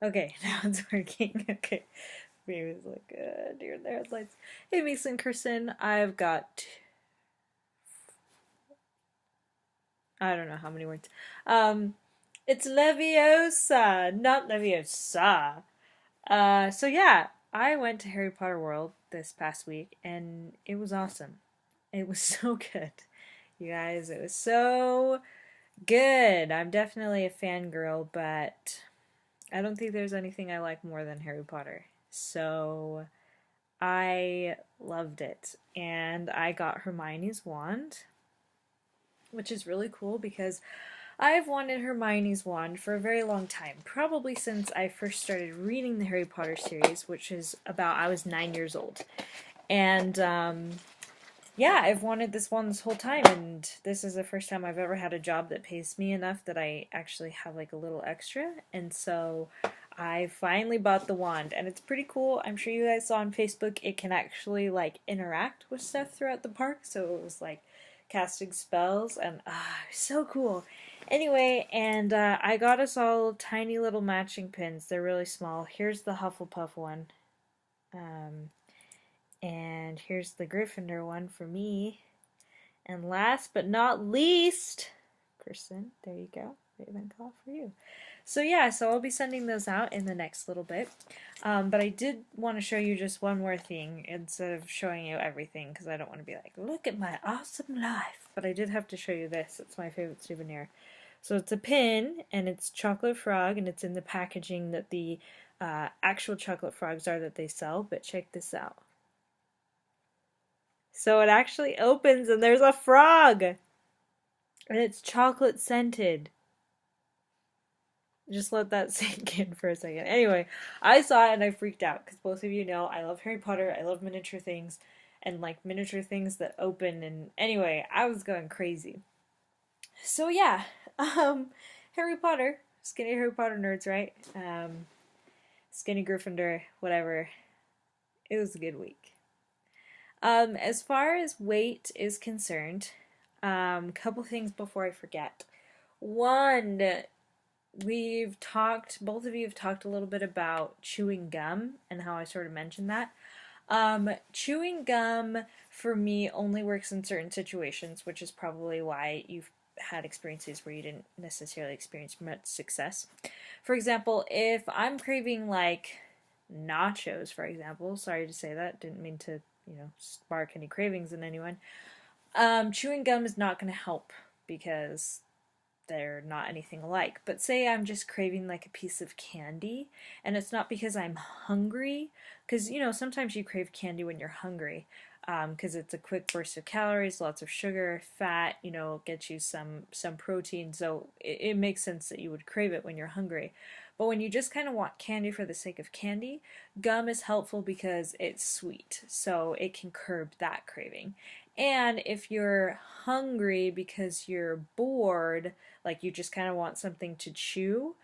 Okay, now it's working. Okay. Maybe it's like, deer in the headlights. Hey, Mason Kirsten, I've got, I don't know how many words. Um, it's Leviosa, not Leviosa. So yeah, I went to Harry Potter World this past week, and it was awesome. It was so good. You guys, it was so good. I'm definitely a fangirl, but I don't think there's anything I like more than Harry Potter. So I loved it. And I got Hermione's wand, which is really cool because I've wanted Hermione's wand for a very long time. Probably since I first started reading the Harry Potter series, which is about, I was 9 years old. And yeah, I've wanted this one this whole time, and this is the first time I've ever had a job that pays me enough that I actually have like a little extra, and so I finally bought the wand, and it's pretty cool. I'm sure you guys saw on Facebook it can actually like interact with stuff throughout the park, so it was like casting spells, and so cool. Anyway, and I got us all tiny little matching pins. They're really small. Here's the Hufflepuff one. Um, and here's the Gryffindor one for me. And last but not least, Kristen, there you go. Ravenclaw for you. So yeah, so I'll be sending those out in the next little bit. But I did want to show you just one more thing instead of showing you everything because I don't want to be like, look at my awesome life. But I did have to show you this. It's my favorite souvenir. So it's a pin and it's chocolate frog and it's in the packaging that the actual chocolate frogs are that they sell. But check this out. So it actually opens and there's a frog! And it's chocolate scented. Just let that sink in for a second. Anyway, I saw it and I freaked out because both of you know I love Harry Potter, I love miniature things, and like miniature things that open. And anyway, I was going crazy. So yeah, um, Harry Potter, skinny Harry Potter nerds, right? Skinny Gryffindor, whatever. It was a good week. As far as weight is concerned, couple things before I forget. One, both of you have talked a little bit about chewing gum and how I sort of mentioned that. Chewing gum for me only works in certain situations, which is probably why you've had experiences where you didn't necessarily experience much success. For example, if I'm craving like nachos, for example, sorry to say that, didn't mean to, spark any cravings in anyone. Chewing gum is not going to help because they're not anything alike. But say I'm just craving like a piece of candy, and it's not because I'm hungry, because sometimes you crave candy when you're hungry, because it's a quick burst of calories, lots of sugar, fat, gets you some protein, so it makes sense that you would crave it when you're hungry. But when you just kind of want candy for the sake of candy, gum is helpful because it's sweet, so it can curb that craving. And if you're hungry because you're bored, like you just kind of want something to chew,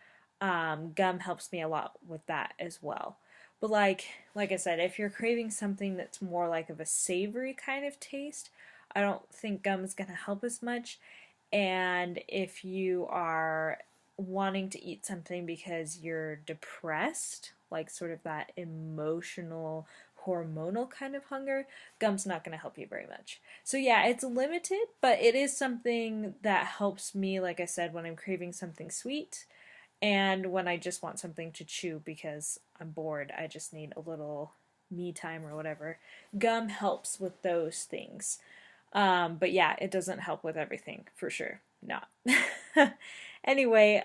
gum helps me a lot with that as well. But like I said, if you're craving something that's more like of a savory kind of taste, I don't think gum is going to help as much. And if you are wanting to eat something because you're depressed, like sort of that emotional, hormonal kind of hunger, gum's not going to help you very much. So yeah, it's limited, but it is something that helps me, like I said, when I'm craving something sweet and when I just want something to chew because I'm bored, I just need a little me time or whatever. Gum helps with those things. But yeah, it doesn't help with everything, for sure. Not. Anyway,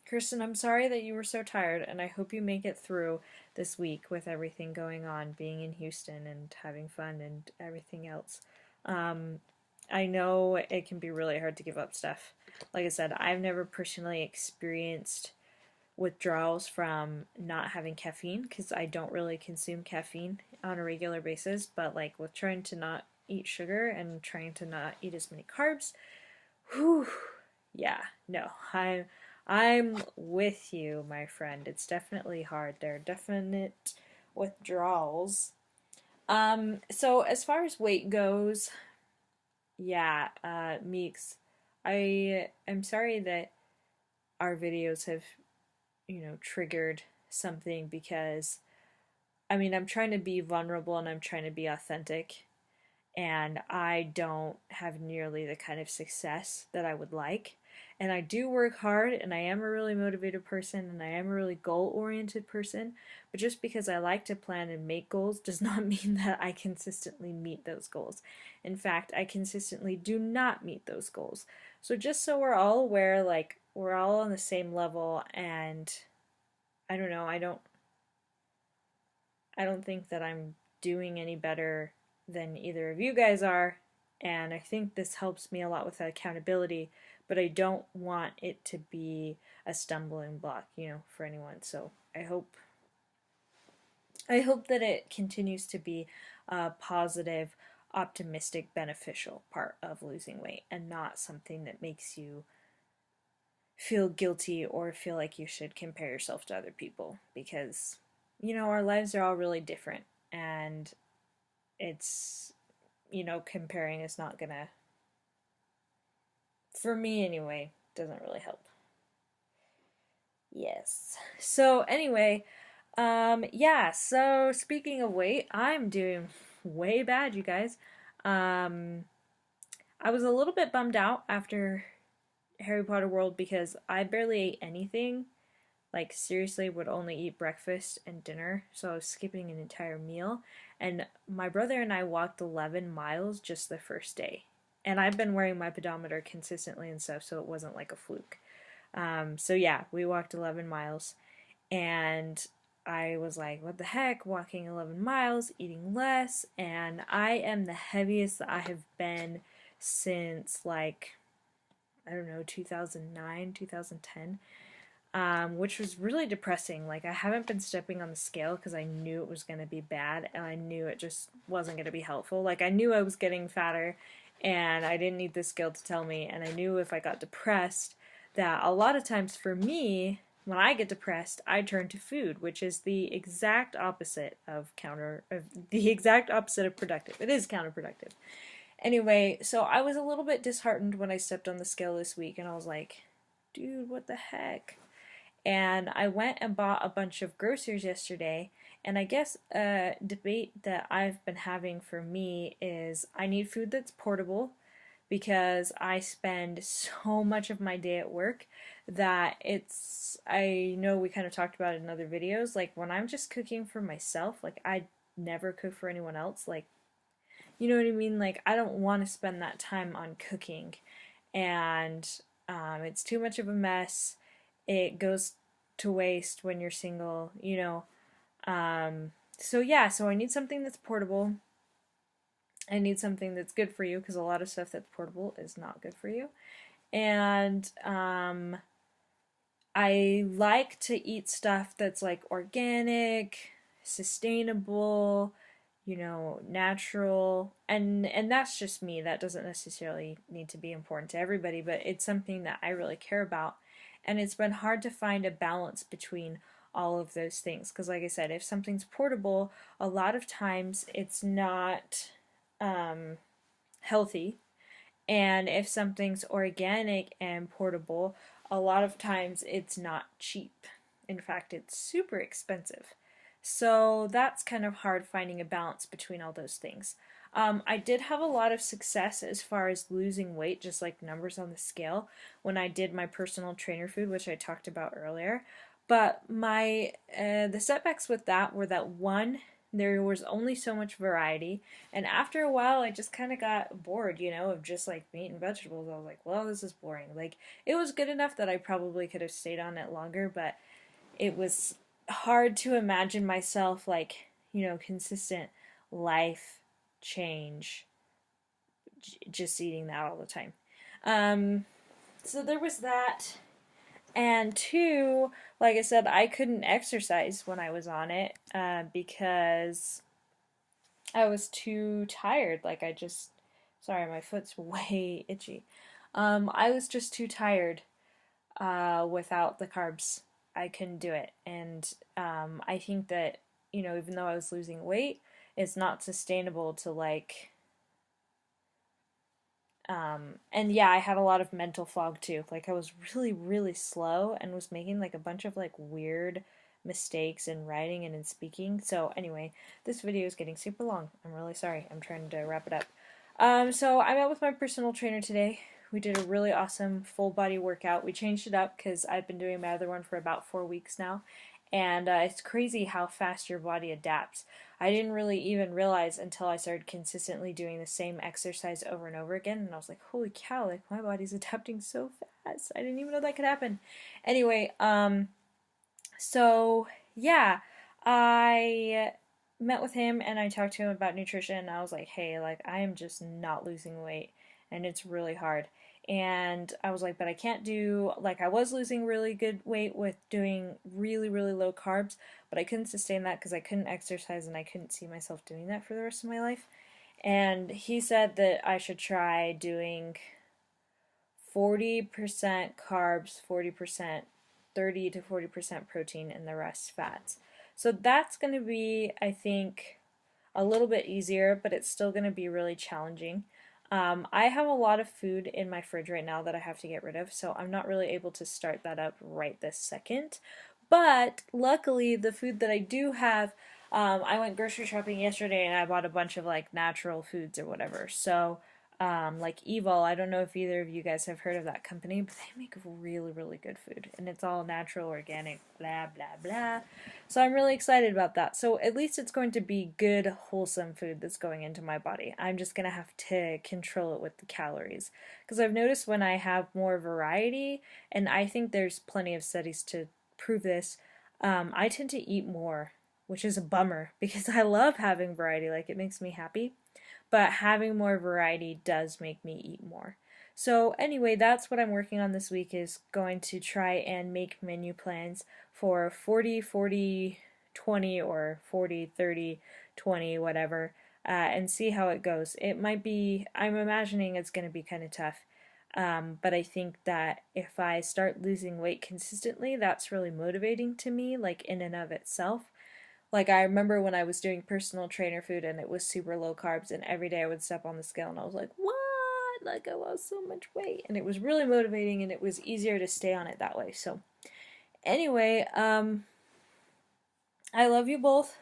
Kirsten, I'm sorry that you were so tired, and I hope you make it through this week with everything going on, being in Houston and having fun and everything else. Um, I know it can be really hard to give up stuff. Like I said, I've never personally experienced withdrawals from not having caffeine because I don't really consume caffeine on a regular basis, but like with trying to not eat sugar and trying to not eat as many carbs, whew, yeah, no, I'm with you, my friend. It's definitely hard. There are definite withdrawals. So as far as weight goes, yeah, Meeks, I am sorry that our videos have, triggered something because, I mean, I'm trying to be vulnerable and I'm trying to be authentic, and I don't have nearly the kind of success that I would like. And I do work hard, and I am a really motivated person, and I am a really goal oriented person. But just because I like to plan and make goals does not mean that I consistently meet those goals. In fact, I consistently do not meet those goals. So just so we're all aware, like, we're all on the same level, and I don't know, I don't think that I'm doing any better than either of you guys are, and I think this helps me a lot with accountability, but I don't want it to be a stumbling block, for anyone. So I hope that it continues to be a positive, optimistic, beneficial part of losing weight and not something that makes you feel guilty or feel like you should compare yourself to other people, because our lives are all really different, and it's comparing is not gonna, for me anyway, doesn't really help. Yes. So anyway, yeah, so speaking of weight, I'm doing way bad, you guys. um I was a little bit bummed out after Harry Potter World because I barely ate anything. Like, seriously, would only eat breakfast and dinner, so I was skipping an entire meal. And my brother and I walked 11 miles just the first day. And I've been wearing my pedometer consistently and stuff, so it wasn't like a fluke. So yeah, we walked 11 miles. And I was like, what the heck, walking 11 miles, eating less. And I am the heaviest that I have been since, like, I don't know, 2009, 2010. Which was really depressing. Like, I haven't been stepping on the scale because I knew it was going to be bad, and I knew it just wasn't going to be helpful. Like, I knew I was getting fatter, and I didn't need the scale to tell me, and I knew if I got depressed that a lot of times for me, when I get depressed, I turn to food, which is the exact opposite of productive. It is counterproductive. Anyway, so I was a little bit disheartened when I stepped on the scale this week, and I was like, dude, what the heck? And I went and bought a bunch of groceries yesterday. And I guess a debate that I've been having for me is I need food that's portable because I spend so much of my day at work that I know we kind of talked about it in other videos. Like, when I'm just cooking for myself, like, I never cook for anyone else. Like, you know what I mean? Like, I don't want to spend that time on cooking. And it's too much of a mess. It goes to waste when you're single. So yeah, so I need something that's portable. I need something that's good for you because a lot of stuff that's portable is not good for you. And I like to eat stuff that's like organic, sustainable, natural, and that's just me. That doesn't necessarily need to be important to everybody, but it's something that I really care about. And it's been hard to find a balance between all of those things because, like I said, if something's portable, a lot of times it's not healthy. And if something's organic and portable, a lot of times it's not cheap. In fact, it's super expensive. So that's kind of hard finding a balance between all those things. I did have a lot of success as far as losing weight, just like numbers on the scale, when I did my personal trainer food, which I talked about earlier. But the setbacks with that were that, one, there was only so much variety, and after a while, I just kind of got bored, of just like meat and vegetables. I was like, well, this is boring. Like, it was good enough that I probably could have stayed on it longer, but it was hard to imagine myself like, consistent life change just eating that all the time. So there was that. And two, like I said, I couldn't exercise when I was on it because I was too tired. Like, sorry, my foot's way itchy. I was just too tired without the carbs. I couldn't do it. And I think that, even though I was losing weight, it's not sustainable to, like, And yeah, I had a lot of mental fog too. Like I was really, really slow and was making like a bunch of like weird mistakes in writing and in speaking. So anyway, this video is getting super long. I'm really sorry. I'm trying to wrap it up. So I met with my personal trainer today. We did a really awesome full body workout. We changed it up because I've been doing my other one for about 4 weeks now. And it's crazy how fast your body adapts. I didn't really even realize until I started consistently doing the same exercise over and over again, and I was like, holy cow, like my body's adapting so fast. I didn't even know that could happen. Anyway, so yeah, I met with him and I talked to him about nutrition. And I was like, hey, like I am just not losing weight and it's really hard. And I was like, but I can't do, like I was losing really good weight with doing really, really low carbs, but I couldn't sustain that because I couldn't exercise and I couldn't see myself doing that for the rest of my life. And he said that I should try doing 40% carbs, 40%, 30 to 40% protein, and the rest fats. So that's going to be, I think, a little bit easier, but it's still going to be really challenging. I have a lot of food in my fridge right now that I have to get rid of, so I'm not really able to start that up right this second. But luckily, the food that I do have, I went grocery shopping yesterday and I bought a bunch of like natural foods or whatever. So like Evil. I don't know if either of you guys have heard of that company, but they make really, really good food. And it's all natural, organic, blah, blah, blah. So I'm really excited about that. So at least it's going to be good, wholesome food that's going into my body. I'm just going to have to control it with the calories. Because I've noticed when I have more variety, and I think there's plenty of studies to prove this, I tend to eat more, which is a bummer because I love having variety. Like it makes me happy, but having more variety does make me eat more. So anyway, that's what I'm working on this week is going to try and make menu plans for 40, 40, 20 or 40, 30, 20, whatever, and see how it goes. It might be, I'm imagining it's going to be kind of tough. But I think that if I start losing weight consistently, that's really motivating to me, like in and of itself. Like I remember when I was doing personal trainer food and it was super low carbs and every day I would step on the scale and I was like, "What? Like I lost so much weight." And it was really motivating and it was easier to stay on it that way. So, anyway, I love you both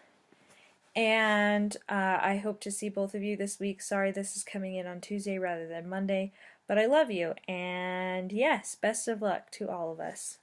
and I hope to see both of you this week. Sorry this is coming in on Tuesday rather than Monday, but I love you and yes, best of luck to all of us.